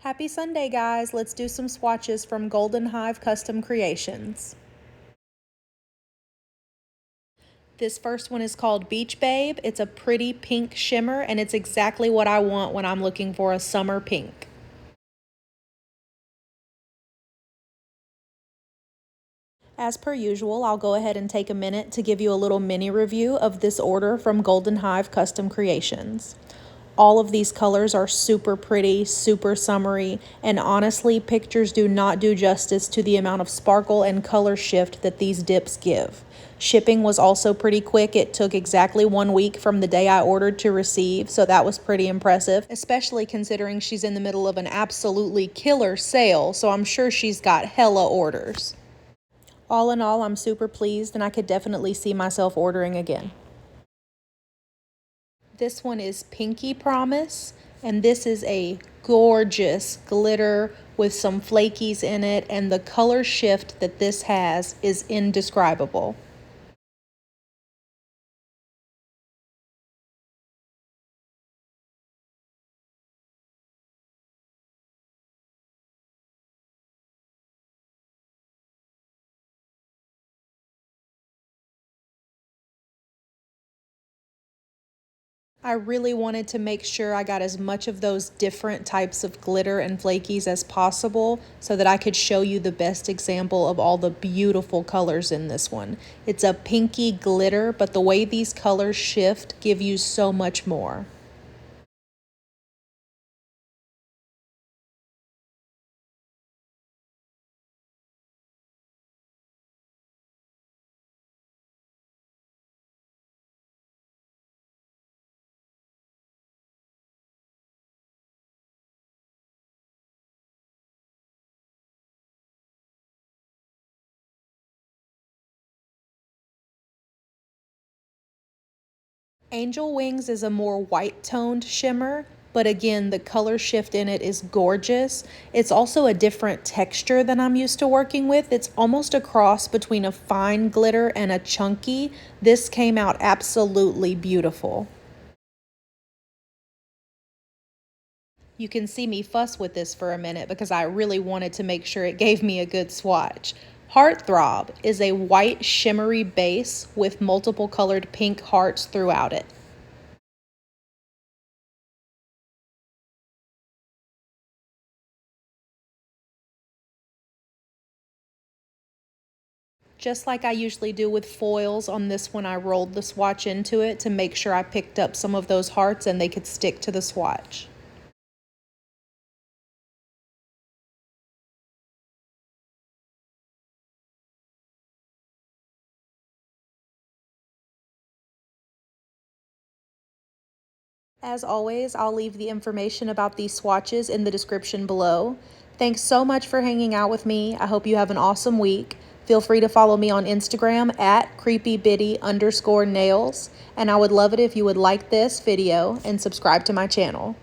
Happy Sunday, guys. Let's do some swatches from Golden Hive Custom Creations. This first one is called Beach Babe. It's a pretty pink shimmer, and it's exactly what I want when I'm looking for a summer pink. As per usual, I'll go ahead and take a minute to give you a little mini review of this order from Golden Hive Custom Creations. All of these colors are super pretty, super summery, and honestly, pictures do not do justice to the amount of sparkle and color shift that these dips give. Shipping was also pretty quick. It took exactly 1 week from the day I ordered to receive, so that was pretty impressive, especially considering she's in the middle of an absolutely killer sale, so I'm sure she's got hella orders. All in all, I'm super pleased, and I could definitely see myself ordering again. This one is Pinky Promise, and this is a gorgeous glitter with some flakies in it, and the color shift that this has is indescribable. I really wanted to make sure I got as much of those different types of glitter and flakies as possible so that I could show you the best example of all the beautiful colors in this one. It's a pinky glitter, but the way these colors shift give you so much more. Angel Wings is a more white-toned shimmer, but again, the color shift in it is gorgeous. It's also a different texture than I'm used to working with. It's almost a cross between a fine glitter and a chunky. This came out absolutely beautiful. You can see me fuss with this for a minute because I really wanted to make sure it gave me a good swatch. Heartthrob is a white shimmery base with multiple colored pink hearts throughout it. Just like I usually do with foils, on this one I rolled the swatch into it to make sure I picked up some of those hearts and they could stick to the swatch. As always, I'll leave the information about these swatches in the description below. Thanks so much for hanging out with me. I hope you have an awesome week. Feel free to follow me on Instagram at creepybiddy_nails, and I would love it if you would like this video and subscribe to my channel.